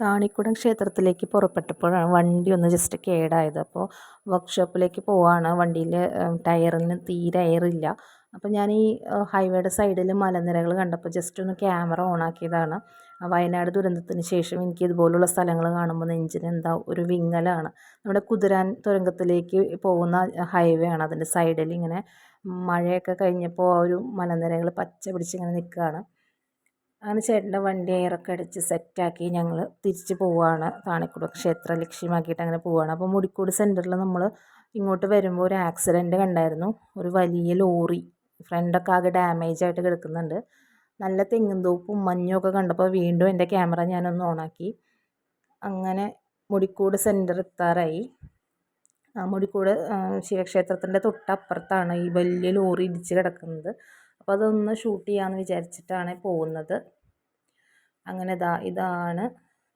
താണിക്കുടം ക്ഷേത്രത്തിലേക്ക് പുറപ്പെട്ടപ്പോഴാണ് വണ്ടി ഒന്ന് ജസ്റ്റ് കേടായത്. അപ്പോൾ വർക്ക്ഷോപ്പിലേക്ക് പോവാണ്. വണ്ടിയിൽ ടയറിന് തീരെ എയറില്ല. അപ്പോൾ ഞാൻ ഈ ഹൈവേയുടെ സൈഡിൽ മലനിരകൾ കണ്ടപ്പോൾ ജസ്റ്റ് ഒന്ന് ക്യാമറ ഓണാക്കിയതാണ്. വയനാട് ദുരന്തത്തിന് ശേഷം എനിക്ക് ഇതുപോലുള്ള സ്ഥലങ്ങൾ കാണുമ്പോൾ നെഞ്ചിന് എന്താ ഒരു വിങ്ങലാണ്. നമ്മുടെ കുതിരാൻ തുരങ്കത്തിലേക്ക് പോകുന്ന ഹൈവേ ആണ്. അതിൻ്റെ സൈഡിൽ ഇങ്ങനെ മഴയൊക്കെ കഴിഞ്ഞപ്പോൾ ആ ഒരു മലനിരകൾ പച്ച പിടിച്ചിങ്ങനെ നിൽക്കുകയാണ്. അങ്ങനെ ചേട്ടൻ്റെ വണ്ടി എയറൊക്കെ അടിച്ച് സെറ്റാക്കി ഞങ്ങൾ തിരിച്ച് പോവുകയാണ്. താണിക്കുടം ക്ഷേത്രം ലക്ഷ്യമാക്കിയിട്ട് അങ്ങനെ പോവുകയാണ്. അപ്പോൾ മുടിക്കൂട് സെൻറ്ററിൽ നമ്മൾ ഇങ്ങോട്ട് വരുമ്പോൾ ഒരു ആക്സിഡൻറ്റ് കണ്ടായിരുന്നു. ഒരു വലിയ ലോറി ഫ്രണ്ടൊക്കെ ആകെ ഡാമേജ് ആയിട്ട് കിടക്കുന്നുണ്ട്. നല്ല തെങ്ങും തോപ്പും മഞ്ഞും ഒക്കെ കണ്ടപ്പോൾ വീണ്ടും എൻ്റെ ക്യാമറ ഞാനൊന്ന് ഓണാക്കി. അങ്ങനെ മുടിക്കൂട് സെൻറ്റർ എത്താറായി. മുടിക്കൂട് ശിവക്ഷേത്രത്തിൻ്റെ തൊട്ടപ്പുറത്താണ് ഈ വലിയ ലോറി ഇടിച്ച് കിടക്കുന്നത്. അപ്പോൾ അതൊന്ന് ഷൂട്ട് ചെയ്യാമെന്ന് വിചാരിച്ചിട്ടാണ് പോകുന്നത്. അങ്ങനെ ഇതാണ്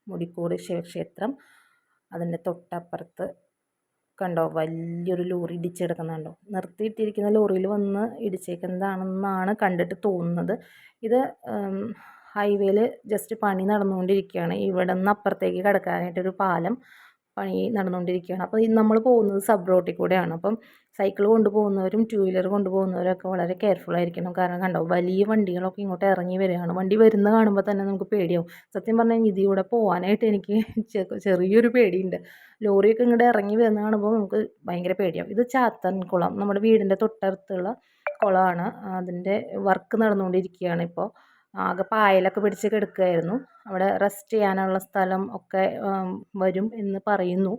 മുടിക്കൂട് ശിവക്ഷേത്രം. അതിൻ്റെ തൊട്ടപ്പുറത്ത് കണ്ടോ വലിയൊരു ലോറി ഇടിച്ച് കിടക്കുന്നുണ്ടോ. നിർത്തിയിട്ടിരിക്കുന്ന ലോറിയിൽ വന്ന് ഇടിച്ചേക്കുന്നതാണെന്നാണ് കണ്ടിട്ട് തോന്നുന്നത്. ഇത് ഹൈവേയിൽ ജസ്റ്റ് പണി നടന്നുകൊണ്ടിരിക്കുകയാണ്. ഇവിടെ നിന്ന് അപ്പുറത്തേക്ക് കിടക്കാനായിട്ടൊരു പാലം പണി നടന്നുകൊണ്ടിരിക്കുകയാണ്. അപ്പോൾ നമ്മൾ പോകുന്നത് സബ് റോട്ടിൽ കൂടെയാണ്. അപ്പം സൈക്കിൾ കൊണ്ടുപോകുന്നവരും ടു വീലർ കൊണ്ടുപോകുന്നവരൊക്കെ വളരെ കെയർഫുൾ ആയിരിക്കണം. കാരണം കണ്ടോ വലിയ വണ്ടികളൊക്കെ ഇങ്ങോട്ട് ഇറങ്ങി വരികയാണ്. വണ്ടി വരുന്ന കാണുമ്പോൾ തന്നെ നമുക്ക് പേടിയാവും. സത്യം പറഞ്ഞാൽ ഇതിലൂടെ പോകാനായിട്ട് എനിക്ക് ചെറിയൊരു പേടിയുണ്ട്. ലോറിയൊക്കെ ഇങ്ങോട്ട് ഇറങ്ങി വരുന്ന കാണുമ്പോൾ നമുക്ക് ഭയങ്കര പേടിയാവും. ഇത് ചാത്തൻകുളം, നമ്മുടെ വീടിൻ്റെ തൊട്ടടുത്തുള്ള കുളമാണ്. അതിൻ്റെ വർക്ക് നടന്നുകൊണ്ടിരിക്കുകയാണ്. ഇപ്പോൾ ആകെ പായലൊക്കെ പിടിച്ച് കിടക്കുകയായിരുന്നു. അവിടെ റെസ്റ്റ് ചെയ്യാനുള്ള സ്ഥലം ഒക്കെ വരും എന്ന് പറയുന്നു.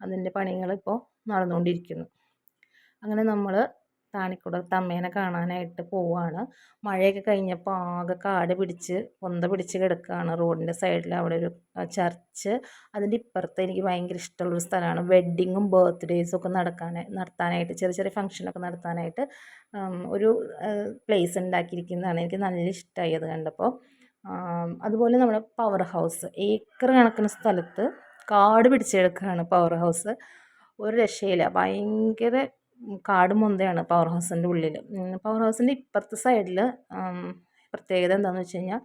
അതിൻ്റെ പണികളിപ്പോൾ നടന്നുകൊണ്ടിരിക്കുന്നു. അങ്ങനെ നമ്മൾ താണിക്കുടത്ത് അമ്മേനെ കാണാനായിട്ട് പോവുകയാണ്. മഴയൊക്കെ കഴിഞ്ഞപ്പോൾ ആകെ കാട് പിടിച്ച് പൊന്ത പിടിച്ച് കിടക്കുകയാണ് റോഡിൻ്റെ സൈഡിൽ. അവിടെ ഒരു ചർച്ച്, അതിൻ്റെ ഇപ്പുറത്ത് എനിക്ക് ഭയങ്കര ഇഷ്ടമുള്ളൊരു സ്ഥലമാണ്. വെഡ്ഡിങ്ങും ബർത്ത്ഡേയ്സും ഒക്കെ നടത്താനായിട്ട് ചെറിയ ചെറിയ ഫംഗ്ഷനൊക്കെ നടത്താനായിട്ട് ഒരു പ്ലേസ് ഉണ്ടാക്കിയിരിക്കുന്നതാണ്. എനിക്ക് നല്ല ഇഷ്ടമായി അത് കണ്ടപ്പോൾ. അതുപോലെ നമ്മുടെ പവർ ഹൗസ്, ഏക്കർ കണക്കിന് സ്ഥലത്ത് കാട് പിടിച്ച് കിടക്കുകയാണ് പവർ ഹൗസ്. ഒരു രക്ഷയില്ല, ഭയങ്കര കാടും മൊന്തയാണ് പവർ ഹൗസിൻ്റെ ഉള്ളിൽ. പവർ ഹൗസിൻ്റെ ഇപ്പുറത്തെ സൈഡിൽ പ്രത്യേകത എന്താണെന്ന് വെച്ച് കഴിഞ്ഞാൽ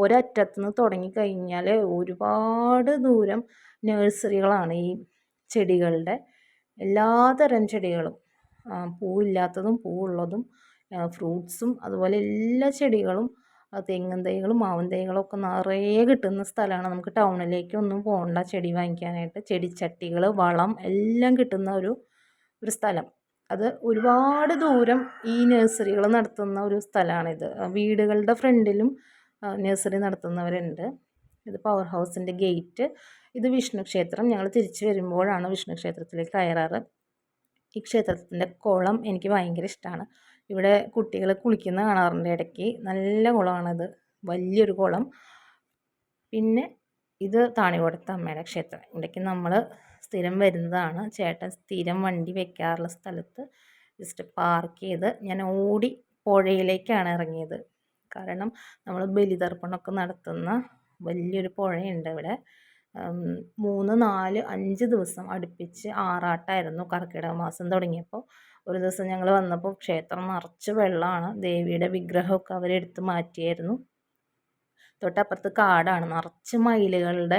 ഒരറ്റത്തുനിന്ന് തുടങ്ങിക്കഴിഞ്ഞാൽ ഒരുപാട് ദൂരം നഴ്സറികളാണ്. ഈ ചെടികളുടെ എല്ലാതരം ചെടികളും, പൂവില്ലാത്തതും പൂവുള്ളതും ഫ്രൂട്ട്സും അതുപോലെ എല്ലാ ചെടികളും, തെങ്ങിൻ തൈകളും മാവിൻ തൈകളും ഒക്കെ നിറയെ കിട്ടുന്ന സ്ഥലമാണ്. നമുക്ക് ടൗണിലേക്കൊന്നും പോകണ്ട ചെടി വാങ്ങിക്കാനായിട്ട്. ചെടിച്ചട്ടികൾ, വളം എല്ലാം കിട്ടുന്ന ഒരു സ്ഥലം. അത് ഒരുപാട് ദൂരം ഈ നഴ്സറികൾ നടത്തുന്ന ഒരു സ്ഥലമാണിത്. വീടുകളുടെ ഫ്രണ്ടിലും നഴ്സറി നടത്തുന്നവരുണ്ട്. ഇത് പവർ ഹൗസിൻ്റെ ഗേറ്റ്. ഇത് വിഷ്ണു ക്ഷേത്രം. ഞങ്ങൾ തിരിച്ചു വരുമ്പോഴാണ് വിഷ്ണു ക്ഷേത്രത്തിലേക്ക് കയറാറ്. ഈ ക്ഷേത്രത്തിൻ്റെ കുളം എനിക്ക് ഭയങ്കര ഇഷ്ടമാണ്. ഇവിടെ കുട്ടികൾ കുളിക്കുന്ന കാണാറുണ്ട് ഇടയ്ക്ക്. നല്ല കുളമാണത്, വലിയൊരു കുളം. പിന്നെ ഇത് താണിക്കുടത്ത് അമ്മയുടെ ക്ഷേത്രം. ഇവിടേക്ക് നമ്മൾ സ്ഥിരം വരുന്നതാണ്. ചേട്ടൻ സ്ഥിരം വണ്ടി വെക്കാറുള്ള സ്ഥലത്ത് ജസ്റ്റ് പാർക്ക് ചെയ്ത് ഞാൻ ഓടി പുഴയിലേക്കാണ് ഇറങ്ങിയത്. കാരണം നമ്മൾ ബലിതർപ്പണമൊക്കെ നടത്തുന്ന വലിയൊരു പുഴയുണ്ട് ഇവിടെ. 3, 4, 5 ദിവസം അടുപ്പിച്ച് ആറാട്ടായിരുന്നു കർക്കിടക മാസം തുടങ്ങിയപ്പോൾ. ഒരു ദിവസം ഞങ്ങൾ വന്നപ്പോൾ ക്ഷേത്രം നിറച്ച് വെള്ളമാണ്. ദേവിയുടെ വിഗ്രഹമൊക്കെ അവരെടുത്ത് മാറ്റിയായിരുന്നു. തൊട്ടപ്പുറത്ത് കാടാണ്, നിറച്ച് മയിലുകളുടെ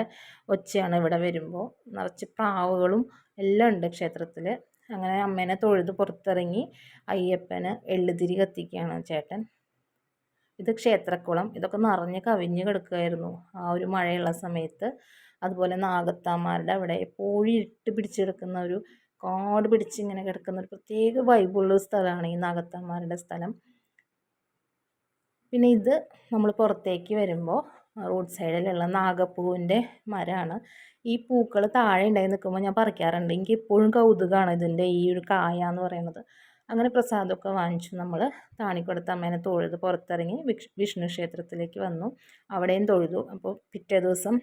ഒച്ചയാണ് ഇവിടെ വരുമ്പോൾ. നിറച്ച് പ്രാവുകളും എല്ലാം ഉണ്ട് ക്ഷേത്രത്തിൽ. അങ്ങനെ അമ്മേനെ തൊഴുത് പുറത്തിറങ്ങി അയ്യപ്പന് എള്ളുതിരി കത്തിക്കുകയാണ് ചേട്ടൻ. ഇത് ക്ഷേത്രക്കുളം. ഇതൊക്കെ നിറഞ്ഞ് കവിഞ്ഞ് കിടക്കുമായിരുന്നു ആ ഒരു മഴയുള്ള സമയത്ത്. അതുപോലെ നാഗത്താന്മാരുടെ അവിടെ എപ്പോഴും ഇരുട്ട് പിടിച്ച് കിടക്കുന്ന ഒരു കാട് പിടിച്ച് ഇങ്ങനെ കിടക്കുന്ന ഒരു പ്രത്യേക വൈബുള്ളൊരു സ്ഥലമാണ് ഈ നാഗത്താന്മാരുടെ സ്ഥലം. പിന്നെ ഇത് നമ്മൾ പുറത്തേക്ക് വരുമ്പോൾ റോഡ് സൈഡിലുള്ള നാഗപ്പൂവിൻ്റെ മരമാണ്. ഈ പൂക്കൾ താഴെ ഉണ്ടായി നിൽക്കുമ്പോൾ ഞാൻ പറിക്കാറുണ്ട്. എനിക്ക് എപ്പോഴും കൗതുകമാണ് ഇതിൻ്റെ ഈ ഒരു കായ എന്ന് പറയുന്നത്. അങ്ങനെ പ്രസാദമൊക്കെ വാങ്ങിച്ചു നമ്മൾ താണിക്കുടത്ത് അമ്മേനെ തൊഴുത് പുറത്തിറങ്ങി വിഷ്ണു ക്ഷേത്രത്തിലേക്ക് വന്നു. അവിടെയും തൊഴുതു. അപ്പോൾ പിറ്റേ ദിവസം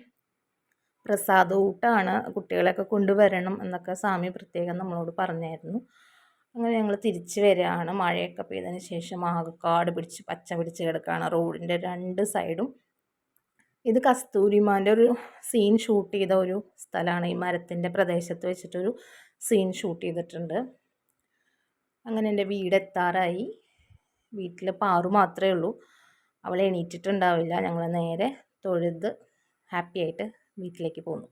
പ്രസാദൂട്ടാണ്, കുട്ടികളെയൊക്കെ കൊണ്ടുവരണം എന്നൊക്കെ സ്വാമി പ്രത്യേകം നമ്മളോട് പറഞ്ഞായിരുന്നു. അങ്ങനെ ഞങ്ങൾ തിരിച്ച് വരികയാണ്. മഴയൊക്കെ പെയ്തതിന് ശേഷം ആകെ കാട് പിടിച്ച് പച്ച പിടിച്ച് കിടക്കുകയാണ് റോഡിൻ്റെ 2 സൈഡും. ഇത് കസ്തൂരിമാൻ്റെ ഒരു സീൻ ഷൂട്ട് ചെയ്ത ഒരു സ്ഥലമാണ്. ഈ മരത്തിൻ്റെ പ്രദേശത്ത് വെച്ചിട്ടൊരു സീൻ ഷൂട്ട് ചെയ്തിട്ടുണ്ട്. അങ്ങനെ എൻ്റെ വീടെത്താറായി. വീട്ടിൽ പാറു മാത്രമേ ഉള്ളൂ. അവൾ എണീറ്റിട്ടുണ്ടാവില്ല. ഞങ്ങൾ നേരെ തൊഴുത് ഹാപ്പി ആയിട്ട് വീട്ടിലേക്ക് പോന്നു.